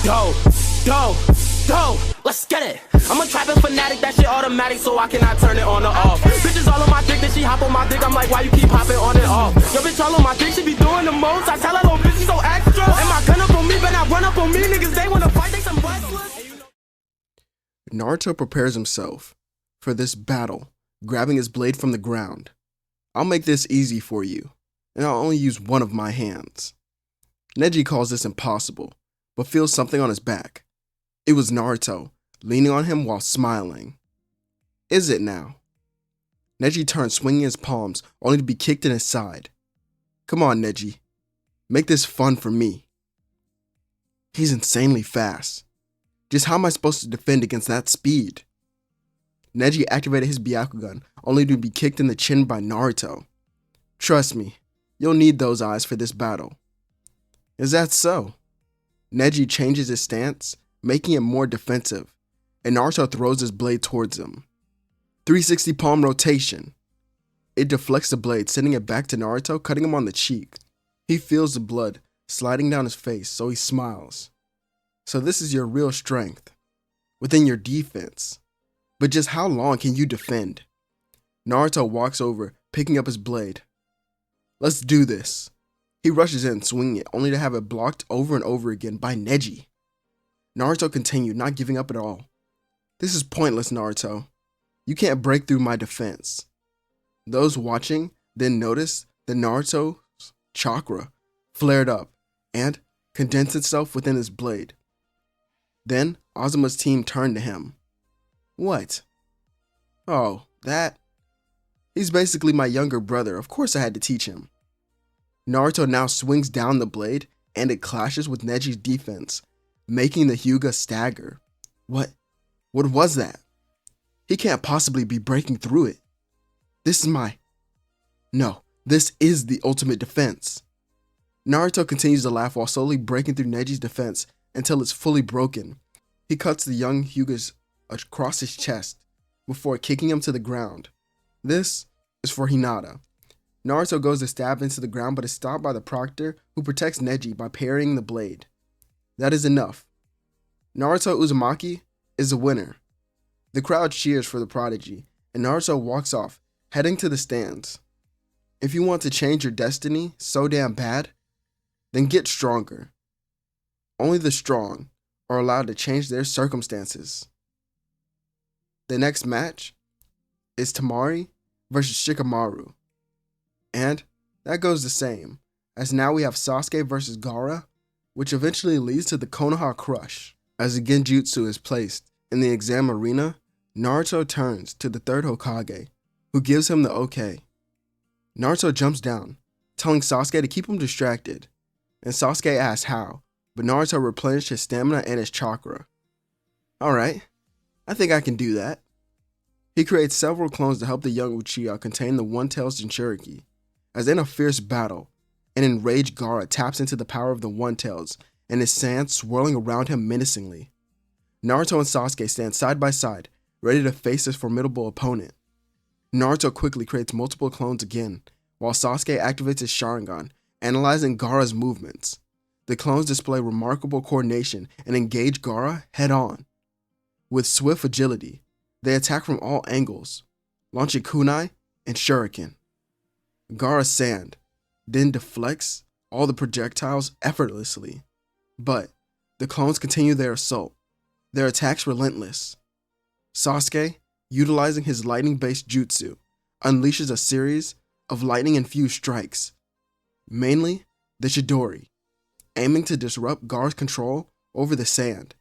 Go, go, go, let's get it. I'm a trapping fanatic, that shit automatic, so I cannot turn it on or off. Bitches all on my dick, then she hop on my dick, I'm like, why you keep hopping on and off? Your bitch all on my dick, she be doing the most, I tell her, little bitch, you so extra. And my gun up on me, but not run up on me, niggas, they wanna fight, they some wrestlers. Naruto prepares himself for this battle, grabbing his blade from the ground. I'll make this easy for you, and I'll only use one of my hands. Neji calls this impossible, but feels something on his back. It was Naruto, leaning on him while smiling. Is it now? Neji turns, swinging his palms, only to be kicked in his side. Come on, Neji. Make this fun for me. He's insanely fast. Just how am I supposed to defend against that speed? Neji activated his Byakugan, only to be kicked in the chin by Naruto. Trust me, you'll need those eyes for this battle. Is that so? Neji changes his stance, making him more defensive, and Naruto throws his blade towards him. 360 palm rotation. It deflects the blade, sending it back to Naruto, cutting him on the cheek. He feels the blood sliding down his face, so he smiles. So this is your real strength, within your defense. But just how long can you defend? Naruto walks over, picking up his blade. Let's do this. He rushes in, swinging it, only to have it blocked over and over again by Neji. Naruto continued, not giving up at all. This is pointless, Naruto. You can't break through my defense. Those watching then noticed that Naruto's chakra flared up and condensed itself within his blade. Then Azuma's team turned to him. What? Oh, that? He's basically my younger brother. Of course I had to teach him. Naruto now swings down the blade and it clashes with Neji's defense, making the Hyuga stagger. What was that? He can't possibly be breaking through it. This is the ultimate defense. Naruto continues to laugh while slowly breaking through Neji's defense until it's fully broken. He cuts the young Hyuga's across his chest before kicking him to the ground. This is for Hinata. Naruto goes to stab into the ground but is stopped by the proctor who protects Neji by parrying the blade. That is enough. Naruto Uzumaki is the winner. The crowd cheers for the prodigy, and Naruto walks off, heading to the stands. If you want to change your destiny so damn bad, then get stronger. Only the strong are allowed to change their circumstances. The next match is Temari versus Shikamaru. And that goes the same, as now we have Sasuke versus Gaara, which eventually leads to the Konoha Crush. As the Genjutsu is placed in the exam arena, Naruto turns to the third Hokage, who gives him the okay. Naruto jumps down, telling Sasuke to keep him distracted, and Sasuke asks how, but Naruto replenished his stamina and his chakra. Alright, I think I can do that. He creates several clones to help the young Uchiha contain the One-Tails Jinchuriki. As in a fierce battle, an enraged Gaara taps into the power of the One-Tails and his sand swirling around him menacingly. Naruto and Sasuke stand side by side, ready to face this formidable opponent. Naruto quickly creates multiple clones again, while Sasuke activates his Sharingan, analyzing Gaara's movements. The clones display remarkable coordination and engage Gaara head-on. With swift agility, they attack from all angles, launching kunai and shuriken. Gaara's sand then deflects all the projectiles effortlessly, but the clones continue their assault, their attacks relentless. Sasuke, utilizing his lightning-based jutsu, unleashes a series of lightning-infused strikes, mainly the Chidori, aiming to disrupt Gaara's control over the sand.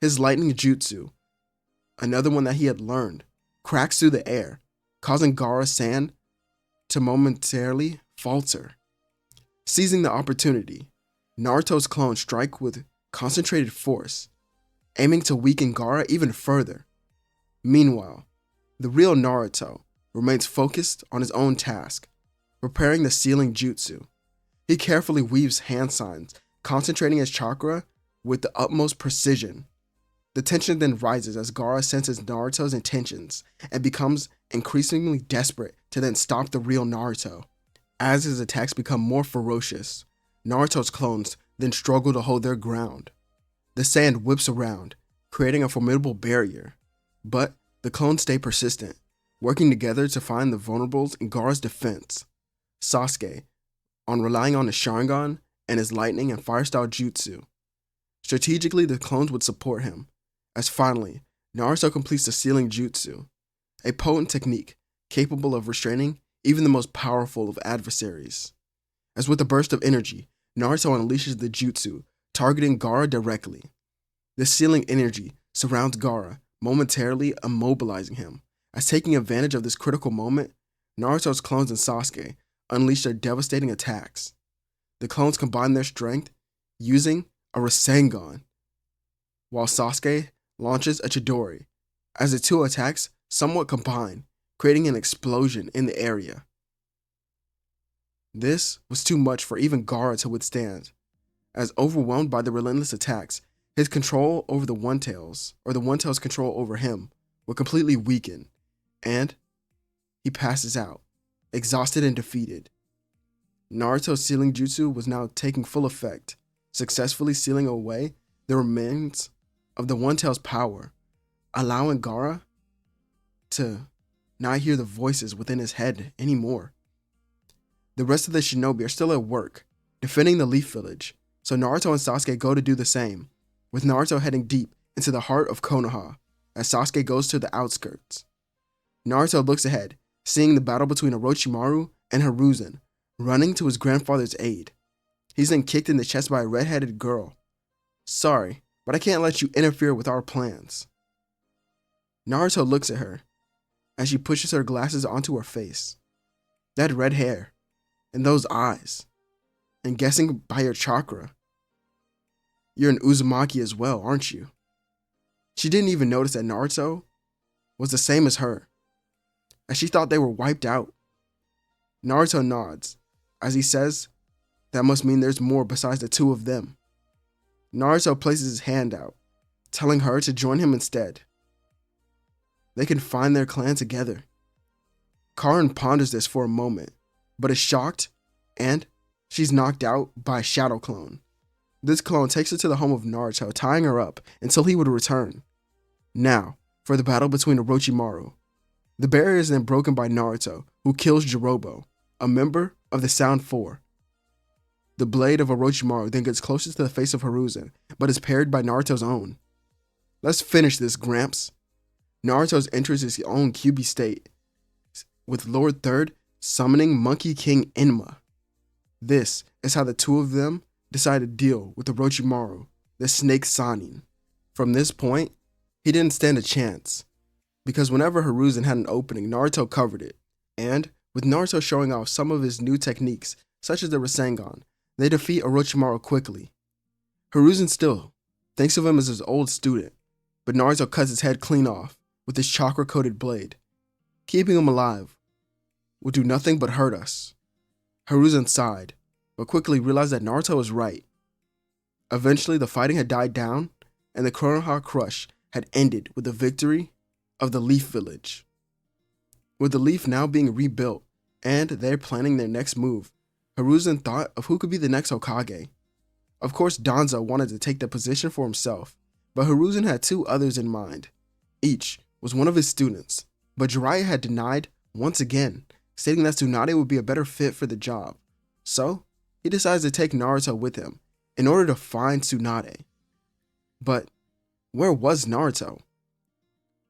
His lightning jutsu, another one that he had learned, cracks through the air, causing Gaara's sand to momentarily falter. Seizing the opportunity, Naruto's clones strike with concentrated force, aiming to weaken Gaara even further. Meanwhile, the real Naruto remains focused on his own task, preparing the sealing jutsu. He carefully weaves hand signs, concentrating his chakra with the utmost precision. The tension then rises as Gaara senses Naruto's intentions and becomes increasingly desperate to then stop the real Naruto. As his attacks become more ferocious, Naruto's clones then struggle to hold their ground. The sand whips around, creating a formidable barrier. But the clones stay persistent, working together to find the vulnerables in Gaara's defense. Sasuke, on relying on his Sharingan and his lightning and fire-style jutsu. Strategically, the clones would support him, as finally, Naruto completes the sealing jutsu, a potent technique capable of restraining even the most powerful of adversaries. As with a burst of energy, Naruto unleashes the jutsu, targeting Gaara directly. The sealing energy surrounds Gaara, momentarily immobilizing him. As taking advantage of this critical moment, Naruto's clones and Sasuke unleash their devastating attacks. The clones combine their strength, using a Rasengan, while Sasuke launches a Chidori, as the two attacks somewhat combine, creating an explosion in the area. This was too much for even Gaara to withstand, as overwhelmed by the relentless attacks, his control over the One-Tails, or the One-Tails' control over him, were completely weakened, and he passes out, exhausted and defeated. Naruto's sealing jutsu was now taking full effect, successfully sealing away the remains of the One-Tails' power, allowing Gaara to not hear the voices within his head anymore. The rest of the shinobi are still at work, defending the Leaf Village, so Naruto and Sasuke go to do the same, with Naruto heading deep into the heart of Konoha, as Sasuke goes to the outskirts. Naruto looks ahead, seeing the battle between Orochimaru and Hiruzen, running to his grandfather's aid. He's then kicked in the chest by a red-headed girl. "Sorry, but I can't let you interfere with our plans." Naruto looks at her, as she pushes her glasses onto her face. That red hair, and those eyes, and guessing by your chakra, you're an Uzumaki as well, aren't you? She didn't even notice that Naruto was the same as her, as she thought they were wiped out. Naruto nods, as he says, that must mean there's more besides the two of them. Naruto places his hand out, telling her to join him instead. They can find their clan together. Karin ponders this for a moment, but is shocked, and she's knocked out by a shadow clone. This clone takes her to the home of Naruto, tying her up until he would return. Now, for the battle between Orochimaru. The barrier is then broken by Naruto, who kills Jirobo, a member of the Sound Four. The blade of Orochimaru then gets closest to the face of Hiruzen, but is parried by Naruto's own. "Let's finish this, Gramps." Naruto enters his own QB state, with Lord Third summoning Monkey King Enma. This is how the two of them decide to deal with Orochimaru, the Snake Sanin. From this point, he didn't stand a chance, because whenever Hiruzen had an opening, Naruto covered it, and with Naruto showing off some of his new techniques, such as the Rasengan, they defeat Orochimaru quickly. Hiruzen still thinks of him as his old student, but Naruto cuts his head clean off with his chakra-coated blade. Keeping him alive would do nothing but hurt us. Hiruzen sighed, but quickly realized that Naruto was right. Eventually, the fighting had died down, and the Konoha Crush had ended with the victory of the Leaf Village. With the Leaf now being rebuilt, and they're planning their next move, Hiruzen thought of who could be the next Hokage. Of course, Danzo wanted to take the position for himself, but Hiruzen had two others in mind. Each was one of his students, but Jiraiya had denied once again, stating that Tsunade would be a better fit for the job. So, he decides to take Naruto with him in order to find Tsunade. But where was Naruto?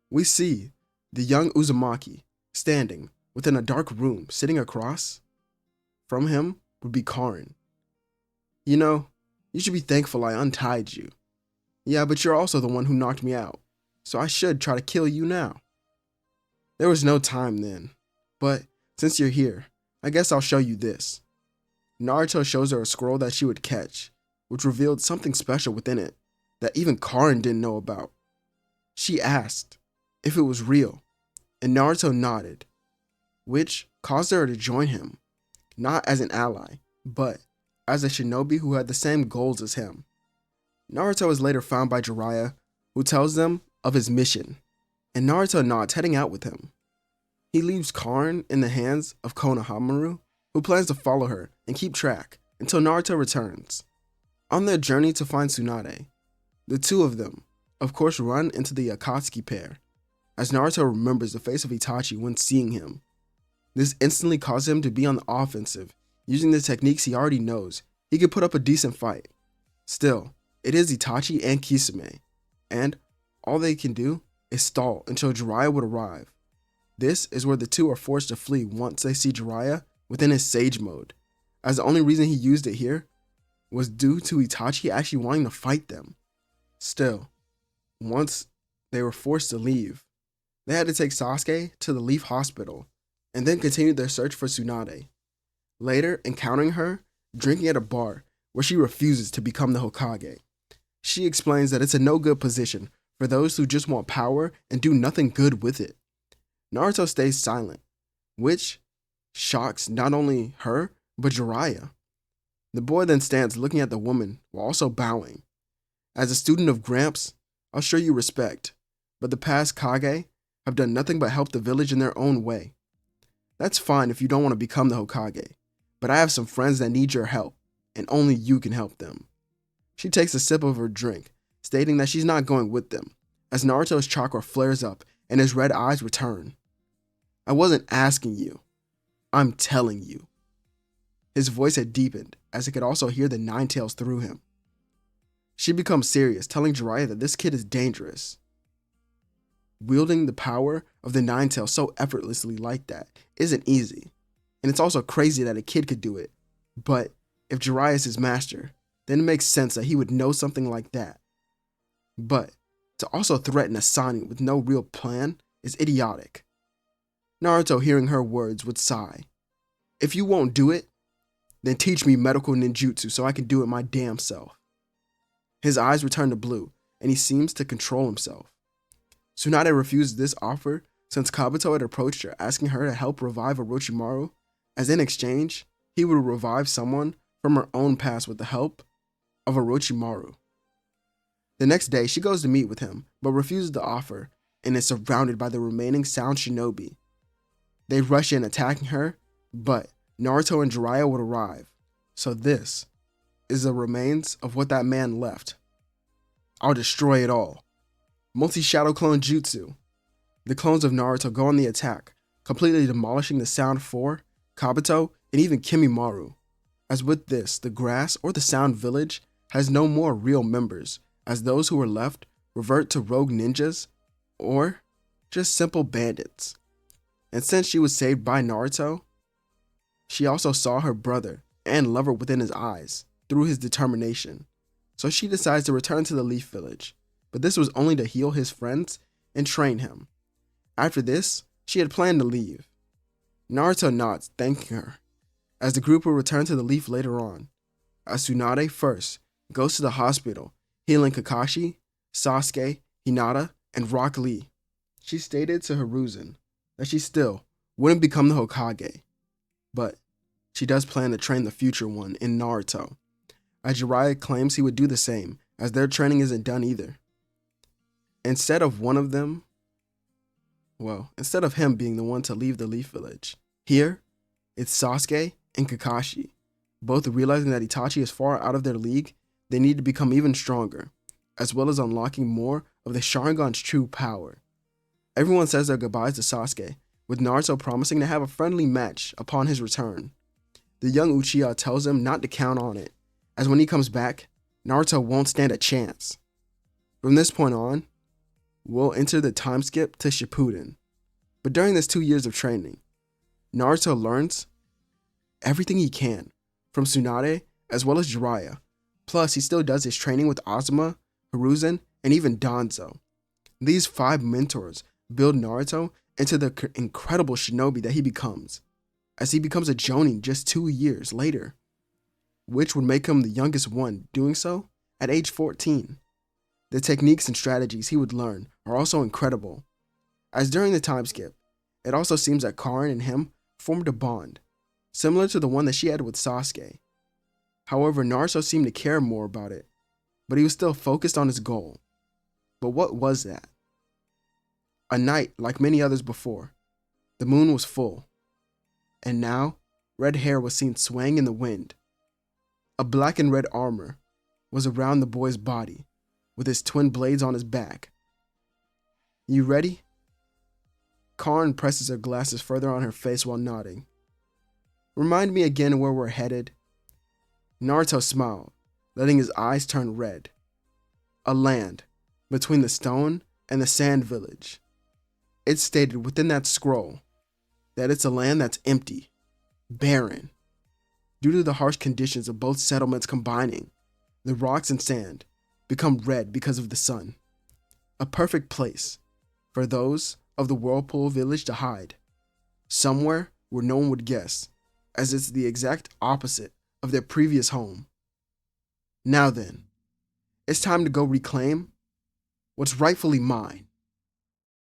We see the young Uzumaki standing within a dark room, sitting across from him would be Karin. "You know, you should be thankful I untied you." "Yeah, but you're also the one who knocked me out, so I should try to kill you now." "There was no time then, but since you're here, I guess I'll show you this." Naruto shows her a scroll that she would catch, which revealed something special within it that even Karin didn't know about. She asked if it was real, and Naruto nodded, which caused her to join him, not as an ally, but as a shinobi who had the same goals as him. Naruto is later found by Jiraiya, who tells them of his mission, and Naruto nods, heading out with him. He leaves Karin in the hands of Konohamaru, who plans to follow her and keep track until Naruto returns. On their journey to find Tsunade, The two of them, of course, run into the Akatsuki pair, as Naruto remembers the face of Itachi when seeing him. This instantly causes him to be on the offensive, using the techniques he already knows. He could put up a decent fight. Still, it is Itachi and Kisame, and all they can do is stall until Jiraiya would arrive. This is where the two are forced to flee once they see Jiraiya within his Sage mode, as the only reason he used it here was due to Itachi actually wanting to fight them. Still, once they were forced to leave, they had to take Sasuke to the Leaf Hospital and then continued their search for Tsunade, later encountering her drinking at a bar where she refuses to become the Hokage. She explains that it's a no-good position for those who just want power and do nothing good with it. Naruto stays silent, which shocks not only her, but Jiraiya. The boy then stands looking at the woman while also bowing. As a student of Gramps, I'll show you respect, but the past Kage have done nothing but help the village in their own way. That's fine if you don't want to become the Hokage, but I have some friends that need your help, and only you can help them. She takes a sip of her drink, stating that she's not going with them, as Naruto's chakra flares up and his red eyes return. I wasn't asking you. I'm telling you. His voice had deepened, as he could also hear the nine tails through him. She becomes serious, telling Jiraiya that this kid is dangerous. Wielding the power of the nine tails so effortlessly like that isn't easy, and it's also crazy that a kid could do it. But if Jiraiya is his master, then it makes sense that he would know something like that. But to also threaten Asani with no real plan is idiotic. Naruto, hearing her words, would sigh. If you won't do it, then teach me medical ninjutsu so I can do it my damn self. His eyes return to blue, and he seems to control himself. Tsunade refused this offer since Kabuto had approached her asking her to help revive Orochimaru, as in exchange, he would revive someone from her own past with the help of Orochimaru. The next day, she goes to meet with him, but refuses the offer and is surrounded by the remaining sound shinobi. They rush in attacking her, but Naruto and Jiraiya would arrive. So this is the remains of what that man left. I'll destroy it all. Multi-shadow clone jutsu. The clones of Naruto go on the attack, completely demolishing the Sound 4, Kabuto, and even Kimimaro. As with this, the grass or the Sound Village has no more real members, as those who were left revert to rogue ninjas or just simple bandits. And since she was saved by Naruto, she also saw her brother and lover within his eyes through his determination. So she decides to return to the Leaf Village, but this was only to heal his friends and train him. After this, she had planned to leave. Naruto nods, thanking her, as the group will return to the Leaf later on. As Tsunade first goes to the hospital, healing Kakashi, Sasuke, Hinata, and Rock Lee. She stated to Hiruzen that she still wouldn't become the Hokage, but she does plan to train the future one in Naruto, as Jiraiya claims he would do the same, as their training isn't done either. Instead of him being the one to leave the Leaf Village, here, it's Sasuke and Kakashi. Both realizing that Itachi is far out of their league, they need to become even stronger, as well as unlocking more of the Sharingan's true power. Everyone says their goodbyes to Sasuke, with Naruto promising to have a friendly match upon his return. The young Uchiha tells him not to count on it, as when he comes back, Naruto won't stand a chance. From this point on, we'll enter the time skip to Shippuden. But during this 2 years of training, Naruto learns everything he can from Tsunade as well as Jiraiya. Plus, he still does his training with Azuma, Hiruzen, and even Danzo. These 5 mentors build Naruto into the incredible shinobi that he becomes, as he becomes a Jonin just 2 years later, which would make him the youngest one doing so at age 14. The techniques and strategies he would learn are also incredible, as during the time skip, it also seems that Karin and him formed a bond, similar to the one that she had with Sasuke. However, Naruto seemed to care more about it, but he was still focused on his goal. But what was that? A night like many others before. The moon was full, and now red hair was seen swaying in the wind. A black and red armor was around the boy's body, with his twin blades on his back. You ready? Karin presses her glasses further on her face while nodding. Remind me again where we're headed. Naruto smiled, letting his eyes turn red. A land between the stone and the sand village. It stated within that scroll that it's a land that's empty, barren. Due to the harsh conditions of both settlements combining, the rocks and sand become red because of the sun. A perfect place for those of the Whirlpool village to hide. Somewhere where no one would guess, as it's the exact opposite of their previous home. Now then, it's time to go reclaim what's rightfully mine.